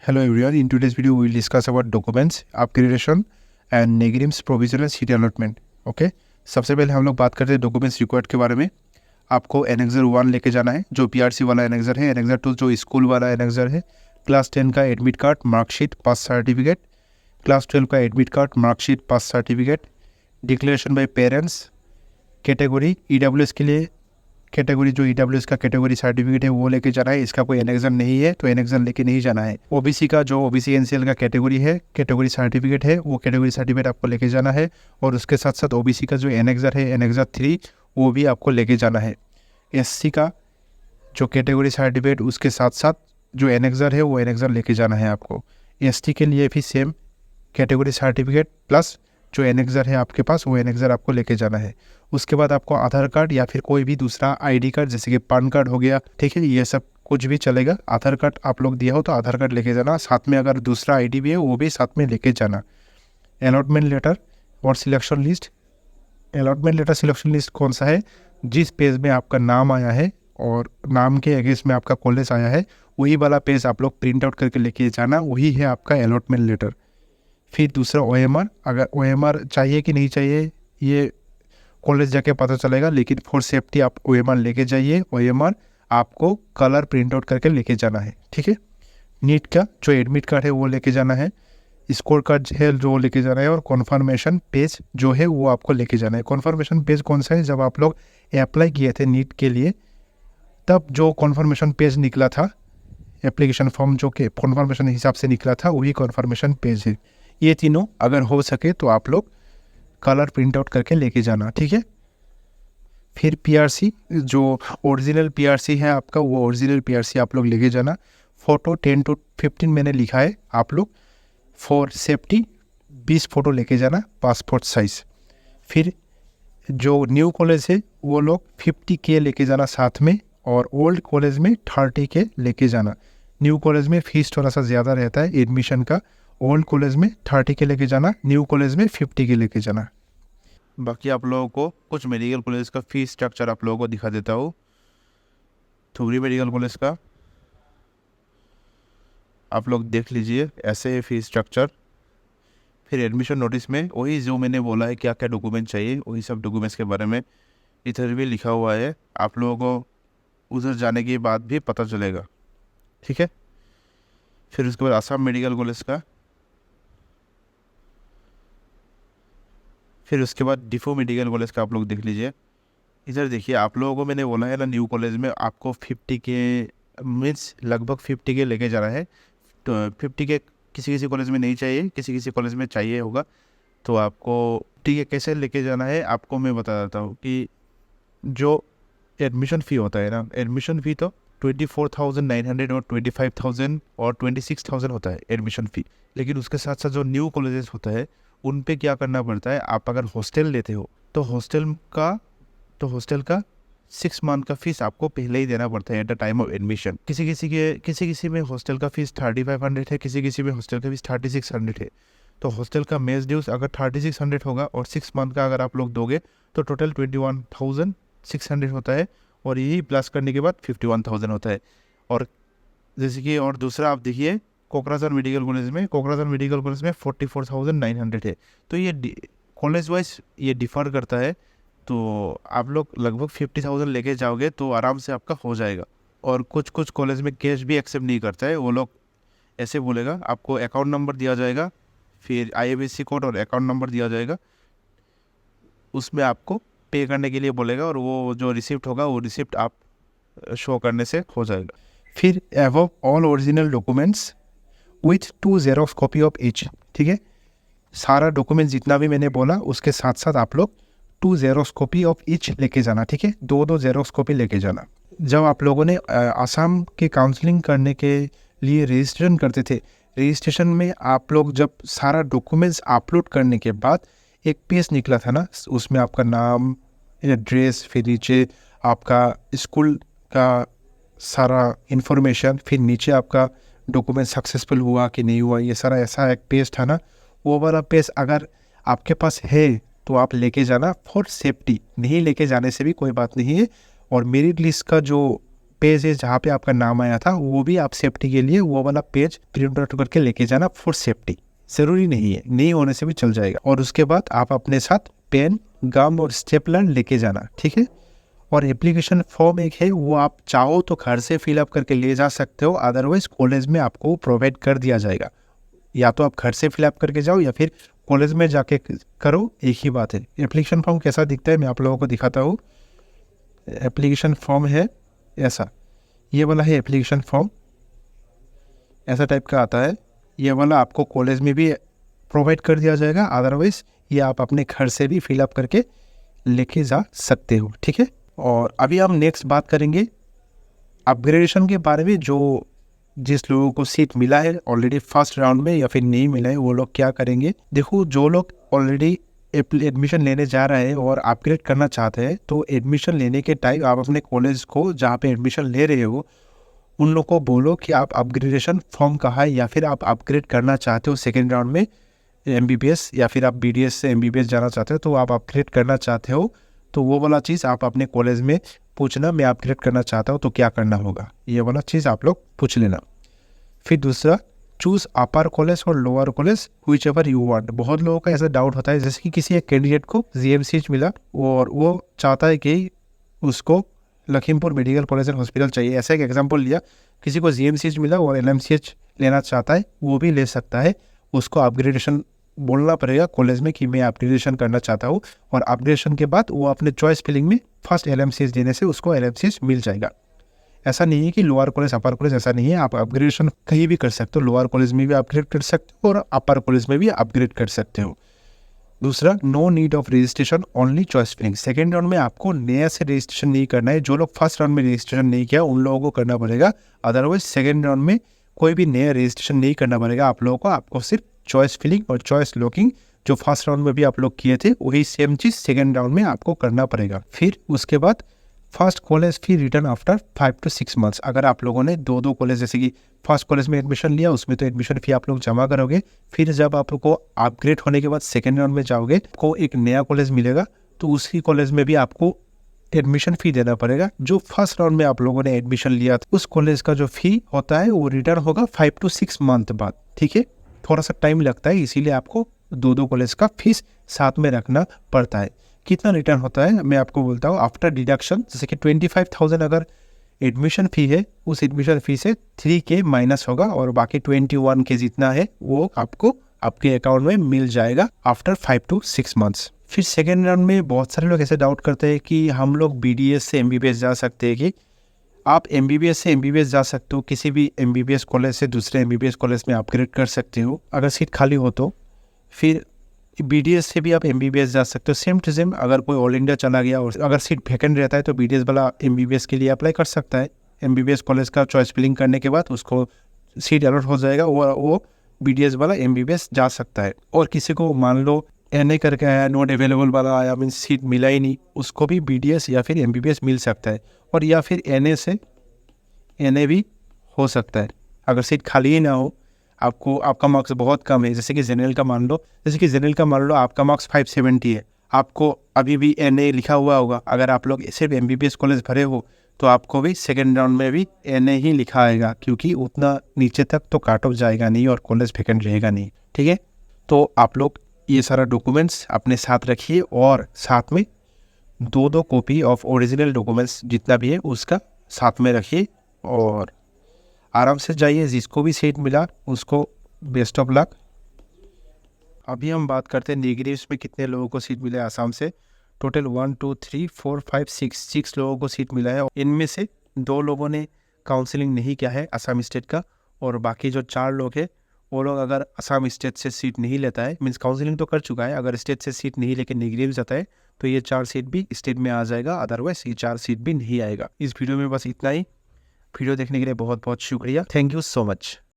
Hello everyone, in today's video we will discuss about documents, upgradation and NEGRIMS provisional seat allotment. Okay सबसे पहले हम लोग बात करते हैं डॉक्यूमेंट्स रिक्वायर्ड के बारे में। आपको एनेक्सर 1 लेके जाना है जो पीआरसी वाला एनेक्सर है, एनेक्सर 2 जो स्कूल वाला एनेक्सर है, क्लास 10 का एडमिट कार्ड, मार्कशीट, पास सर्टिफिकेट, क्लास 12 का एडमिट कार्ड, मार्कशीट, पास certificate, declaration bye parents, category EWS के लिए कैटेगरी जो ईडब्ल्यूएस का कैटेगरी सर्टिफिकेट है वो लेके जाना है। इसका कोई एनेक्सर नहीं है तो एनेक्सर लेके नहीं जाना है। ओबीसी का जो ओबीसी एनसीएल का कैटेगरी है, कैटेगरी सर्टिफिकेट है, वो कैटेगरी सर्टिफिकेट आपको लेके जाना है। और उसके साथ साथ ओबीसी का जो एनेक्सर है, एनेक्सर 3, वो भी आपको लेके जाना है। एससी का जो कैटेगरी सर्टिफिकेट उसके साथ साथ जो एनेक्सर है वो एनेक्सर लेके जाना है आपको। एसटी के लिए भी सेम कैटेगरी सर्टिफिकेट प्लस जो एनेक्सर है आपके पास वो एनेक्सर आपको लेके जाना है। उसके बाद आपको आधार कार्ड या फिर कोई भी दूसरा आईडी कार्ड जैसे कि पैन कार्ड हो गया, ठीक है, ये सब कुछ भी चलेगा। आधार कार्ड आप लोग दिया हो तो आधार कार्ड लेके जाना, साथ में अगर दूसरा आईडी भी है वो भी साथ में लेके जाना। अलॉटमेंट लेटर और selection list. Allotment letter selection list कौन सा है? जिस पेज में आपका नाम आया है और नाम के अगेंस्ट में आपका कॉलेज आया है वही वाला पेज आप लोग प्रिंट आउट करके लेके जाना, वही है आपका अलॉटमेंट लेटर। फिर दूसरा ओएमआर, अगर ओएमआर चाहिए कि नहीं चाहिए ये कॉलेज जाके पता चलेगा, लेकिन फॉर सेफ्टी आप ओएमआर लेके जाइए। ओएमआर आपको कलर प्रिंट आउट करके लेके जाना है, ठीक है। नीट का जो एडमिट कार्ड है वो लेके जाना है, स्कोर कार्ड है जो लेके जाना है, और कॉन्फर्मेशन पेज जो है वो आपको लेके जाना है। कॉन्फर्मेशन पेज कौन सा है? जब आप लोग अप्लाई किए थे नीट के लिए तब जो कॉन्फर्मेशन पेज निकला था, एप्लीकेशन फॉर्म जो कि कॉन्फर्मेशन हिसाब से निकला था वही कॉन्फर्मेशन पेज है। ये तीनों अगर हो सके तो आप लोग कलर प्रिंट आउट करके लेके जाना, ठीक है। फिर पीआरसी जो ओरिजिनल पीआरसी है आपका, वो ओरिजिनल पीआरसी आप लोग लेके जाना। फ़ोटो 10 to 15 मैंने लिखा है, आप लोग फॉर सेफ्टी 20 फ़ोटो लेके जाना, पासपोर्ट साइज़। फिर जो न्यू कॉलेज है वो लोग 50K लेके जाना साथ में, और ओल्ड कॉलेज में 30K लेके जाना। न्यू कॉलेज में फ़ीस थोड़ा सा ज़्यादा रहता है एडमिशन का, ओल्ड कॉलेज में 30K लेके जाना, न्यू कॉलेज में 50K लेके जाना। बाकी आप लोगों को कुछ मेडिकल कॉलेज का फ़ीस स्ट्रक्चर आप लोगों को दिखा देता हूँ। थुगरी मेडिकल कॉलेज का आप लोग देख लीजिए, ऐसे है फ़ीस स्ट्रक्चर। फिर एडमिशन नोटिस में वही जो मैंने बोला है क्या क्या डॉक्यूमेंट चाहिए वही सब डॉक्यूमेंट्स के बारे में इधर भी लिखा हुआ है, आप लोगों को उधर जाने के बाद भी पता चलेगा, ठीक है। फिर उसके बाद आसाम मेडिकल कॉलेज का, फिर उसके बाद डिफो मेडिकल कॉलेज का आप लोग देख लीजिए। इधर देखिए, आप लोगों को मैंने बोला है ना न्यू कॉलेज में आपको 50K मीन्स लगभग 50K लेके जाना है। तो 50K किसी किसी कॉलेज में नहीं चाहिए, किसी किसी कॉलेज में चाहिए होगा, तो आपको ठीक है कैसे लेके जाना है आपको मैं बता देता हूँ कि जो एडमिशन फ़ी होता है ना, एडमिशन फ़ी तो 24,900 और 25,000 और 26,000 होता है एडमिशन फ़ी। लेकिन उसके साथ साथ जो न्यू कॉलेजेस होता है उन पे क्या करना पड़ता है, आप अगर हॉस्टल लेते हो तो हॉस्टल का 6 मंथ का फीस आपको पहले ही देना पड़ता है at the time of admission. किसी में हॉस्टल का फीस 3500 है, किसी में हॉस्टल का फीस 3600 है। तो हॉस्टल का मेस ड्यूज अगर 3600 होगा और 6 मंथ का अगर आप लोग दोगे तो टोटल 21,600 होता है, और यही प्लस करने के बाद 51,000 होता है। और जैसे कि और दूसरा आप देखिए कोकराझार मेडिकल कॉलेज में 44,900 है। तो ये कॉलेज वाइज ये डिफ़र करता है, तो आप लोग लगभग 50,000 लेके जाओगे तो आराम से आपका हो जाएगा। और कुछ कॉलेज में कैश भी एक्सेप्ट नहीं करता है, वो लोग ऐसे बोलेगा आपको अकाउंट नंबर दिया जाएगा, फिर IFSC कोड और अकाउंट नंबर दिया जाएगा, उसमें आपको पे करने के लिए बोलेगा, और वो जो रिसिप्ट होगा वो रिसिप्ट आप शो करने से हो जाएगा। फिर above all original documents with 2 xerox copy of each, ठीक है। सारा डॉक्यूमेंट जितना भी मैंने बोला उसके साथ साथ आप लोग 2 जेरोक्स कॉपी ऑफ ईच लेके जाना, ठीक है। 2 जेरोक्स कॉपी लेके जाना। जब आप लोगों ने आसाम के काउंसलिंग करने के लिए रजिस्ट्रेशन करते थे, रजिस्ट्रेशन में आप लोग जब सारा डॉक्यूमेंट्स अपलोड करने के बाद एक पेज निकला था ना, उसमें आपका नाम, एड्रेस, फिर नीचे आपका स्कूल का सारा इन्फॉर्मेशन, फिर नीचे आपका डॉक्यूमेंट सक्सेसफुल हुआ कि नहीं हुआ, ये सारा ऐसा एक पेज था ना। वो वाला पेज अगर आपके पास है तो आप लेके जाना फॉर सेफ्टी, नहीं लेके जाने से भी कोई बात नहीं है। और मेरिट लिस्ट का जो पेज है जहाँ पे आपका नाम आया था, वो भी आप सेफ्टी के लिए वो वाला पेज प्रिंट आउट करके लेके जाना फॉर सेफ्टी। ज़रूरी नहीं है, नहीं होने से भी चल जाएगा। और उसके बाद आप अपने साथ पेन, गम और स्टेपलर लेके जाना, ठीक है। और एप्लीकेशन फॉर्म एक है, वो आप चाहो तो घर से फिलअप करके ले जा सकते हो, अदरवाइज कॉलेज में आपको प्रोवाइड कर दिया जाएगा। या तो आप घर से फिलअप करके जाओ या फिर कॉलेज में जाके करो, एक ही बात है। एप्लीकेशन फॉर्म कैसा दिखता है मैं आप लोगों को दिखाता हूँ। एप्लीकेशन फॉर्म है ऐसा, ये वाला है एप्लीकेशन फॉर्म, ऐसा टाइप का आता है। ये वाला आपको कॉलेज में भी प्रोवाइड कर दिया जाएगा, अदरवाइज ये आप अपने घर से भी फिलअप करके लेके जा सकते हो, ठीक है। और अभी हम नेक्स्ट बात करेंगे अपग्रेडेशन के बारे में। जो जिस लोगों को सीट मिला है ऑलरेडी फर्स्ट राउंड में या फिर नहीं मिला है, वो लोग क्या करेंगे। देखो, जो लोग ऑलरेडी एडमिशन लेने जा रहे हैं और अपग्रेड करना चाहते हैं, तो एडमिशन लेने के टाइम आप अपने कॉलेज को जहाँ पे एडमिशन ले रहे हो उन लोगों को बोलो कि आप अपग्रेडेशन फॉर्म कहाँ है, या फिर आप अपग्रेड करना चाहते हो सेकेंड राउंड में MBBS, या फिर आप BDS से MBBS जाना चाहते हो, तो आप अपग्रेड करना चाहते हो, तो वो वाला चीज़ आप अपने कॉलेज में पूछना, मैं अपग्रेड करना चाहता हूँ तो क्या करना होगा, ये वाला चीज़ आप लोग पूछ लेना। फिर दूसरा, चूज़ अपर कॉलेज और lower college which ever you want. बहुत लोगों का ऐसा डाउट होता है, जैसे कि किसी एक कैंडिडेट को GMCH मिला और वो चाहता है कि उसको Lakhimpur medical college and hospital चाहिए, ऐसा एक एग्जांपल लिया। किसी को GMCH मिला और LMCH लेना चाहता है, वो भी ले सकता है। उसको अपग्रेडेशन बोलना पड़ेगा कॉलेज में कि मैं अपग्रेडेशन करना चाहता हूँ, और अपग्रेडेशन के बाद वो अपने चॉइस फिलिंग में फर्स्ट LMCH देने से उसको LMCH मिल जाएगा। ऐसा नहीं है कि लोअर कॉलेज अपर कॉलेज, ऐसा नहीं है। आप अपग्रेडेशन कहीं भी कर सकते हो, लोअर कॉलेज में भी अपग्रेड कर सकते हो और अपर कॉलेज में भी अपग्रेड कर सकते हो। दूसरा, no need of registration, only choice filling. Second round में आपको नया से रजिस्ट्रेशन नहीं करना है। जो लोग फर्स्ट राउंड में रजिस्ट्रेशन नहीं किया उन लोगों को करना पड़ेगा, अदरवाइज सेकेंड राउंड में कोई भी नया रजिस्ट्रेशन नहीं करना पड़ेगा आप लोगों को। आपको सिर्फ चॉइस फिलिंग और चॉइस लॉकिंग जो फर्स्ट राउंड में भी आप लोग किए थे, वही सेम चीज़ सेकेंड राउंड में आपको करना पड़ेगा। फिर उसके बाद first college fee return after 5 to 6 months। अगर आप लोगों ने दो कॉलेज, जैसे कि फर्स्ट कॉलेज में एडमिशन लिया, उसमें तो एडमिशन फी आप लोग जमा करोगे। फिर जब आप लोग को अपग्रेड होने के बाद सेकेंड राउंड में जाओगे, आपको एक नया कॉलेज मिलेगा, तो उसी कॉलेज में भी आपको एडमिशन फ़ी देना पड़ेगा। जो फर्स्ट राउंड में आप लोगों ने एडमिशन लिया था, उस कॉलेज का जो फ़ी होता है वो रिटर्न होगा 5 to 6 month बाद, ठीक है। थोड़ा सा टाइम लगता है, इसीलिए आपको दो कॉलेज का फीस साथ में रखना पड़ता है। कितना रिटर्न होता है मैं आपको बोलता हूँ। आफ्टर डिडक्शन, जैसे कि 25,000 अगर एडमिशन फ़ी है, उस एडमिशन फ़ी से 3K माइनस होगा और बाकी 21K जितना है वो आपको आपके अकाउंट में मिल जाएगा आफ्टर 5 to 6 months। फिर सेकेंड राउंड में बहुत सारे लोग ऐसे डाउट करते हैं कि हम लोग BDS से MBBS जा सकते हैं। कि आप MBBS से MBBS जा सकते हो, किसी भी MBBS कॉलेज से दूसरे MBBS कॉलेज में अपग्रेड कर सकते हो अगर सीट खाली हो तो। फिर BDS से भी आप MBBS जा सकते हो, सेम टू सेम। अगर कोई ऑल इंडिया चला गया और अगर सीट वैकेंट रहता है तो BDS वाला MBBS के लिए अप्लाई कर सकता है। MBBS कॉलेज का चॉइस फिलिंग करने के बाद उसको सीट अलॉट हो जाएगा, वो BDS वाला MBBS जा सकता है। और किसी को मान लो NA करके आया, नॉट अवेलेबल वाला आया, मीन सीट मिला ही नहीं, उसको भी BDS या फिर MBBS मिल सकता है। और या फिर NA से NA भी हो सकता है अगर सीट खाली ही ना हो, आपका मार्क्स बहुत कम है। जैसे कि जनरल का मान लो आपका मार्क्स 570 है, आपको अभी भी NA लिखा हुआ होगा। अगर आप लोग सिर्फ MBBS कॉलेज भरे हो तो आपको भी सेकेंड राउंड में भी NA ही लिखा आएगा, क्योंकि उतना नीचे तक तो काट ऑफ जाएगा नहीं और कॉलेज वैकेंट रहेगा नहीं, ठीक है। तो आप लोग ये सारा डॉक्यूमेंट्स अपने साथ रखिए और साथ में दो कॉपी ऑफ ओरिजिनल डॉक्यूमेंट्स जितना भी है उसका साथ में रखिए और आराम से जाइए। जिसको भी सीट मिला उसको बेस्ट ऑफ लक। अभी हम बात करते हैं नेगेटिव्स में कितने लोगों को सीट मिला है आसाम से। टोटल 1 2 3 4 5 6 लोगों को सीट मिला है। इनमें से 2 लोगों ने काउंसलिंग नहीं किया है असम स्टेट का, और बाकी जो 4 लोग हैं वो लोग अगर असम स्टेट से सीट नहीं लेता है, मीन्स काउंसलिंग तो कर चुका है, अगर स्टेट से सीट नहीं लेके नेगेटिव जाता है तो ये 4 सीट भी स्टेट में आ जाएगा, अदरवाइज ये 4 सीट भी नहीं आएगा। इस वीडियो में बस इतना ही। वीडियो देखने के लिए बहुत बहुत शुक्रिया। Thank you so much.